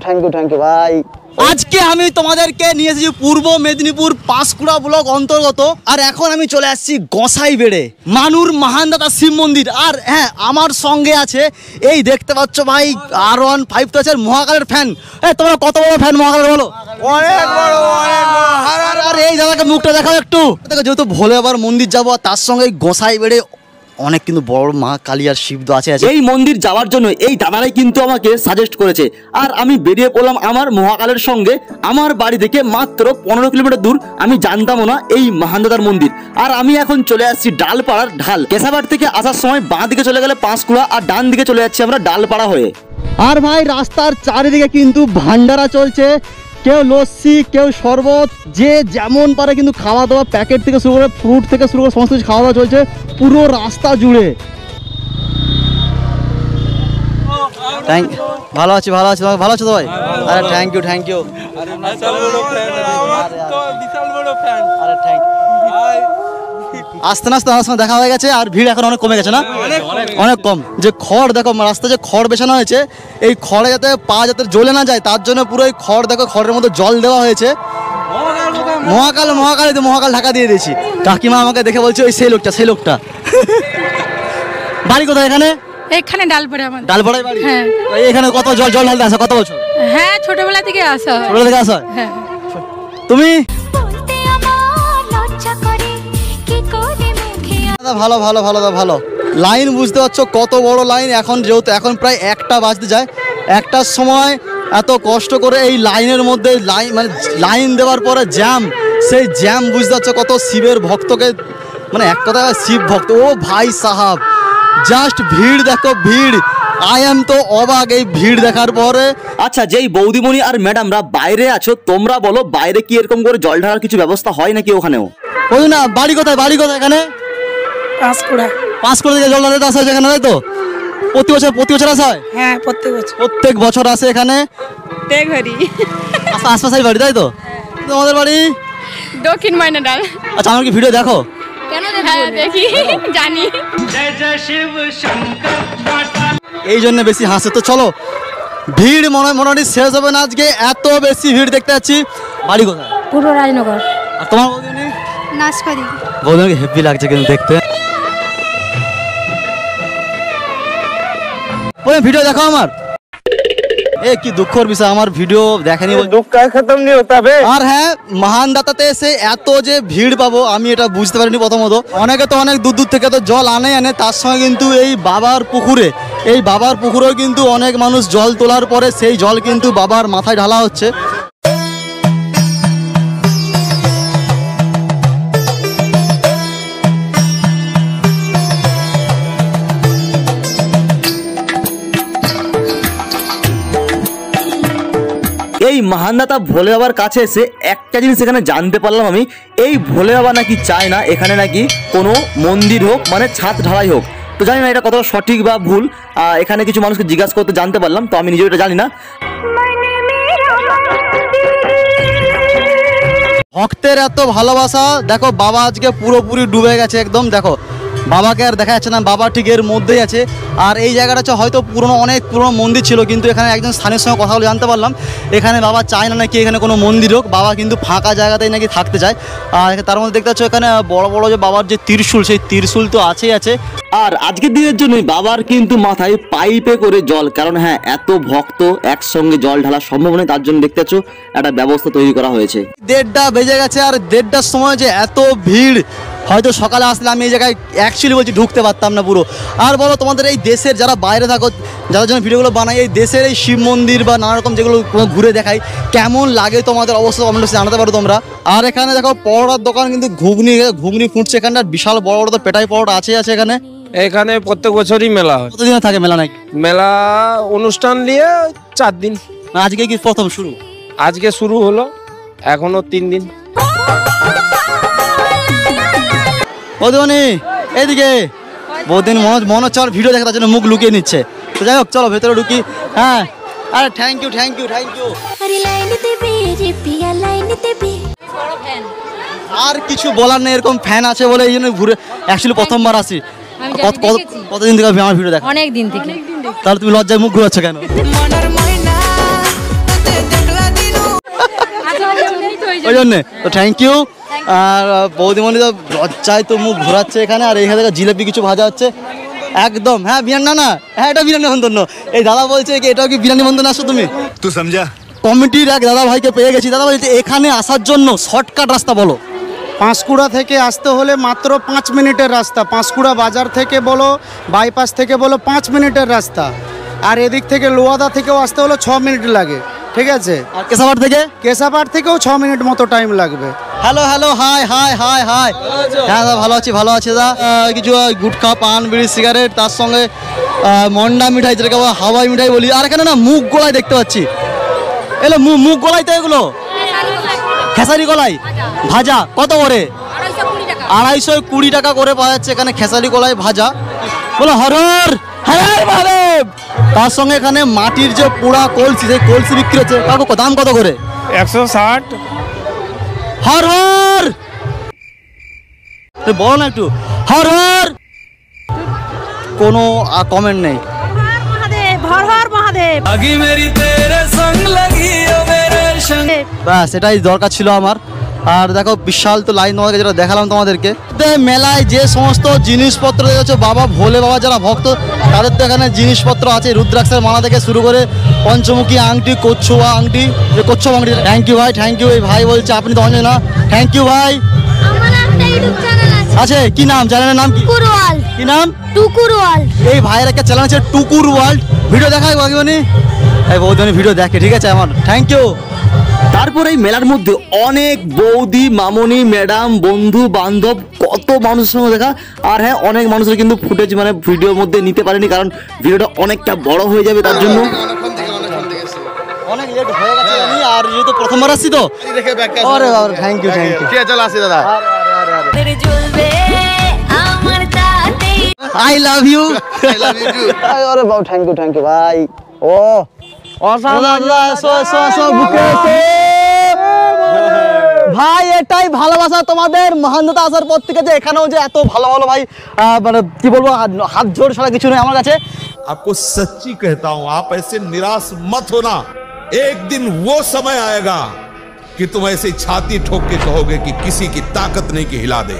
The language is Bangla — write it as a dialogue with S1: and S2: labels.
S1: থ্যাংক ইউ ভাই। আজকে আমি তোমাদেরকে নিয়ে এসেছি পূর্ব মেদিনীপুর পাঁশকুড়া ব্লক অন্তর্গত। আর এখন আমি চলে আসছি গোসাইবেড়ে মানুর মহানদাতা শিব মন্দির। আর হ্যাঁ, আমার সঙ্গে আছে এই দেখতে পাচ্ছ ভাই R15 তো আছে মহাকালের ফ্যান। তোমরা কত বড় ফ্যান মহাকালের বলো? অনেক বড়, অনেক বড়। আর এই দাদাকে মুখটা দেখাও একটু। যেহেতু ভোলে আবার মন্দির যাবো, তার সঙ্গে গোসাইবেড়ে অনেক কিন্তু বড় মা কালী আর শিব আছে। এই মন্দির যাওয়ার জন্য এই দাদারাই কিন্তু আমাকে সাজেস্ট করেছে। আর আমি বেরিয়ে পড়লাম আমার মহাকালের সঙ্গে। আমার বাড়ি থেকে মাত্র 15 কিলোমিটার দূর। আমি জানতামও না এই মহানদাতার মন্দির। আর আমি এখন চলে আসছি ডালপাড়ার ঢাল। কেশাবাড় থেকে আসার সময় বাঁ দিকে চলে গেলে পাঁশকুড়া, আর ডান দিকে চলে যাচ্ছি আমরা ডালপাড়া হয়ে। আর ভাই রাস্তার চারিদিকে কিন্তু ভান্ডারা চলছে, কেউ লস্যি, কেউ শরবত, যে যেমন পারে কিন্তু খাওয়া দাওয়া, প্যাকেট থেকে শুরু করে ফ্রুট থেকে শুরু করে সমস্ত কিছু খাওয়া দাওয়া চলছে পুরো রাস্তা জুড়ে। ভালো আছি ভালো আছো তো ভাই? আরে থ্যাংক ইউ আস্তে আস্তে আমার সঙ্গে দেখা হয়ে গেছে। আর ভিড় এখন অনেক কমে গেছে না? অনেক কম। যে খড় দেখো রাস্তায় যে খড় বেছানো হয়েছে, এই খড়ে যাতে পা যাতে জ্বলে না যায় তার জন্য পুরো এই খড় দেখো, খড়ের মধ্যে জল দেওয়া হয়েছে। মহাকাল ঢাকা দিয়ে দিয়েছি। কাকিমা আমাকে দেখে বলছে ওই সেই লোকটা। বাড়ি কোথায়? এখানে ডালপাড়া। ডালপাড়ায় বাড়ি? হ্যাঁ। এখানে কত জল ঢালতে আসা? কত বছর? হ্যাঁ, ছোটবেলা থেকে আসা। হ্যাঁ। তুমি? ভালো লাইন বুঝতে পারছো কত বড় লাইন। এখন যেহেতু এখন প্রায় 1টা বাজতে যায়, 1টার সময় এত কষ্ট করে এই লাইনের মধ্যে লাইন দেওয়ার পরে জ্যাম, সেই জ্যাম বুঝতে পারছো কত শিবের ভক্তকে, মানে এক কথা শিব ভক্ত। ও ভাই সাহাব, জাস্ট ভিড় দেখো, ভিড়। আই এম তো অবাক এই ভিড় দেখার পরে। আচ্ছা, যেই বৌদিমণি আর ম্যাডামরা বাইরে আছো, তোমরা বলো বাইরে কি এরকম করে জল ঢালার কিছু ব্যবস্থা হয় নাকি ওখানেও? ওই না, বাড়ি কোথায় এখানে? পাঁশকুড়া থেকে জল ঢালাতে আসা হয় এখানে, তাই তো? প্রতি বছর আসা হয়? হ্যাঁ, প্রত্যেক বছর আসে এখানে। আশপাশের বাড়ি, তাই তো? তোমাদের বাড়ি দক্ষিণ ময়নাডাল। আচ্ছা, আমার কি ভিডিও দেখো? দেখি, জানি। এই জন্য বেশি হাসে। তো চলো, ভিড় মোটামুটি শেষ হবে না আজকে, এত বেশি ভিড় দেখতে পাচ্ছি। বাড়ি কোথায়? পূর্ব রাজনগর। আর তোমার বৌদিমণি? নাশপাতি। বৌদিমণিকে হেভি লাগছে কিন্তু দেখতে। ওই ভিডিও দেখো আমার। কি দুঃখের বিষয়, আমার ভিডিও দেখেনি। আর হ্যাঁ, মহানদাতাতে এসে এত যে ভিড় পাবো আমি এটা বুঝতে পারিনি প্রথমত। অনেকে তো অনেক দূর থেকে তো জল আনে, তার সঙ্গে কিন্তু এই বাবার পুকুরেও কিন্তু অনেক মানুষ জল তোলার পরে সেই জল কিন্তু বাবার মাথায় ঢালা হচ্ছে। এই মহানদাতা ভোলে বাবার কাছে এসে একটা জিনিস এখানে জানতে পারলাম আমি, এই ভোলে বাবা নাকি চায় না এখানে নাকি কোনো মন্দির হোক, মানে ছাদ ঢালাই হোক। তো জানি না এটা কতটা সঠিক বা ভুল, এখানে কিছু মানুষকে জিজ্ঞাসা করতে জানতে পারলাম, তো আমি নিজেও এটা জানি না। ভক্তের এত ভালোবাসা দেখো, বাবা আজকে পুরোপুরি ডুবে গেছে একদম। দেখো বাবাকে আর দেখা যাচ্ছে না, বাবা ঠিক এর মধ্যেই আছে। আর এই জায়গাটা হচ্ছে হয়তো অনেক পুরনো মন্দির ছিল, কিন্তু এখানে একজন স্থানীয় সঙ্গে কথা বলে জানতে পারলাম এখানে বাবা চায় না নাকি এখানে কোনো মন্দির হোক, বাবা কিন্তু ফাঁকা জায়গাতেই নাকি থাকতে চায়। আর তার মধ্যে দেখতে পাচ্ছ এখানে বড় বড় যে বাবার যে ত্রিশূল, সেই ত্রিশূল তো আছেই আছে। আর আজকের দিনের জন্যই বাবার কিন্তু মাথায় পাইপে করে জল, কারণ হ্যাঁ এত ভক্ত একসঙ্গে জল ঢালা সম্ভব নয়, তার জন্য দেখতে পাচ্ছ একটা ব্যবস্থা তৈরি করা হয়েছে। 1:30 বেজে গেছে, আর 1:30টার সময় যে এত ভিড়, হয়তো সকালে আসলে আমি এই জায়গায় অ্যাকচুয়ালি বলছি ঢুকতে পারতাম না পুরো। আর বলো তোমাদের এই দেশের যারা বাইরে থাকো, যাদের জন্য ভিডিওগুলো বানাই, এই দেশের এই শিব মন্দির বা নানা রকম যেগুলো ঘুরে দেখাই, কেমন লাগে তোমাদের অবশ্যই কমেন্ট বক্সে জানাতে পারো তোমরা। আর এখানে দেখো পরোটার দোকান, কিন্তু ঘুগনি ফুটছে এখানটা, বিশাল বড় বড় তো পেটাই পরোটা আছে এখানে।
S2: এখানে প্রত্যেক বছরই মেলা হয়।
S1: কতদিন থাকে মেলা? নাকি
S2: মেলা অনুষ্ঠান নিয়ে 4 দিন।
S1: আজকে কি প্রথম শুরু?
S2: আজকে শুরু হলো, এখনো 3 দিন।
S1: বৌদিমণি এইদিকে, বৌদিন মনে হচ্ছে ভিডিও দেখা, তার জন্য মুখ লুকিয়ে নিচ্ছে। তো যাই হোক, চলো ভেতরে ঢুকি। হ্যাঁ, আরে থ্যাংক ইউ। আর কিছু বলার নেই, এরকম ফ্যান আছে বলে এই জন্য ঘুরে অ্যাকচুয়ালি প্রথমবার আসি। কতদিন থেকে আমার ভিডিও দেখা? অনেক দিন থেকে। তাহলে তুমি লজ্জায় মুখ ঘুরাচ্ছ কেন? ওই জন্যে তো থ্যাংক ইউ। আর বৌদিমণি তো লজ্জায় তো মুখ ঘোরাচ্ছে এখানে, আর এখানে থেকে জিলেপি কিছু ভাজা হচ্ছে একদম। হ্যাঁ বিরিয়ানি, না হ্যাঁ এটা বিরিয়ানি মন্তন্য। এই দাদা বলছে কি এটাও কি বিরিয়ানি মন্তন্য আসো তুমি?
S3: तू समझा?
S1: কমিটির এক দাদা ভাইকে পেয়ে গেছি। দাদা বলছে এখানে আসার জন্য শর্টকাট রাস্তা বলো।
S4: পাঁশকুড়া থেকে আসতে হলে মাত্র 5 মিনিটের রাস্তা। পাঁশকুড়া বাজার থেকে বলো, বাইপাস থেকে বলো, 5 মিনিটের রাস্তা। আর এদিক থেকে লোয়াদা থেকেও আসতে হলে 6 মিনিট লাগে, ঠিক আছে?
S1: আর কেশাপাড় থেকে?
S4: কেশাপাড় থেকেও 6 মিনিট মতো টাইম লাগবে।
S1: Hello hello hi high high high. হ্যাঁ দাদা ভালো আছি ভালো আছি দাদা। কিছু গুটখা পান বিড়ি সিগারেট, তার সঙ্গে মন্ডা মিঠাই যেটাকে আমরা হাওয়াই মিঠাই বলি। আর এখানে না মুগ গলাই দেখতে পাচ্ছি। এলো মুগ গলাই তো এগুলো খেসারি গলাই ভাজা কত করে? 220 টাকা করে পাওয়া যাচ্ছে এখানে খেসারি গলাই ভাজা। বলো হর হর হর মহাদেব। তার সঙ্গে এখানে মাটির যে পোড়া কলসি, সেই কলসি বিক্রি হচ্ছে। কাকু দাম কত করে?
S2: 160।
S1: হর হর বলো না একটু হর হর। কোনো কমেন্ট নেই।
S5: হর হর মহাদেব।
S1: ব্যাস এটাই দরকার ছিল আমার। আর দেখো বিশাল তো লাইন তোমাদেরকে যেটা দেখালাম তোমাদেরকে। মেলায় যে সমস্ত জিনিসপত্র দেখেছো বাবা ভোলে বাবা যারা ভক্ত তাদের তো এখানে জিনিসপত্র আছে। রুদ্রাক্ষের মালা থেকে শুরু করে পঞ্চমুখী আংটি, কচ্ছুয়া আংটি, কচ্ছপ আংটি। থ্যাংক ইউ ভাই, থ্যাংক ইউ। এই ভাই বলছে আপনি তো অনেক না। থ্যাংক ইউ ভাই।
S5: আমার একটা ইউটিউব চ্যানেল আছে।
S1: আছে কি নাম? চ্যানেলের নাম কি?
S5: টুকুর ওয়ার্ল্ড।
S1: কি নাম?
S5: টুকুর ওয়ার্ল্ড।
S1: এই ভাইয়ের একটা চ্যানেল আছে টুকুর ওয়ার্ল্ড। ভিডিও দেখায় বাকিবানি এই বৌদি ভিডিও দেখে, ঠিক আছে আমার থ্যাংক ইউ। তারপর এই মেলার মধ্যে অনেক বৌদি মামনি ম্যাডাম বন্ধু বান্ধব কত মানুষের সঙ্গে দেখা। আর হ্যাঁ অনেক মানুষের কিন্তু ফুটেজ মানে ভিডিওর মধ্যে নিতে পারেনি, কারণ ভিডিওটা অনেকটা বড় হয়ে যাবে তার জন্য। অনেক লেট হয়ে গেছে জানি। আর যেহেতু প্রথমবার আসছি তো আরে বাবা থ্যাংক ইউ থ্যাংক ইউ।
S3: चल আসি দাদা।
S1: I love you. আরে বাবা থ্যাংক ইউ ভাই। ও ভাই এটাই ভালোবাসা তোমাদের মহানতা আসার পর থেকে, যে এখানেও যে এত ভালো ভালো ভাই মানে কি বলবো হাত জোড় ছাড়া কিছু নেই আমার কাছে।
S6: आपको सच्ची कहता हूं, आप ऐसे निराश मत होना। एक दिन वो समय आएगा कि तुम ऐसे छाती ठोक के कहोगे कि किसी की ताकत नहीं कि हिला दे।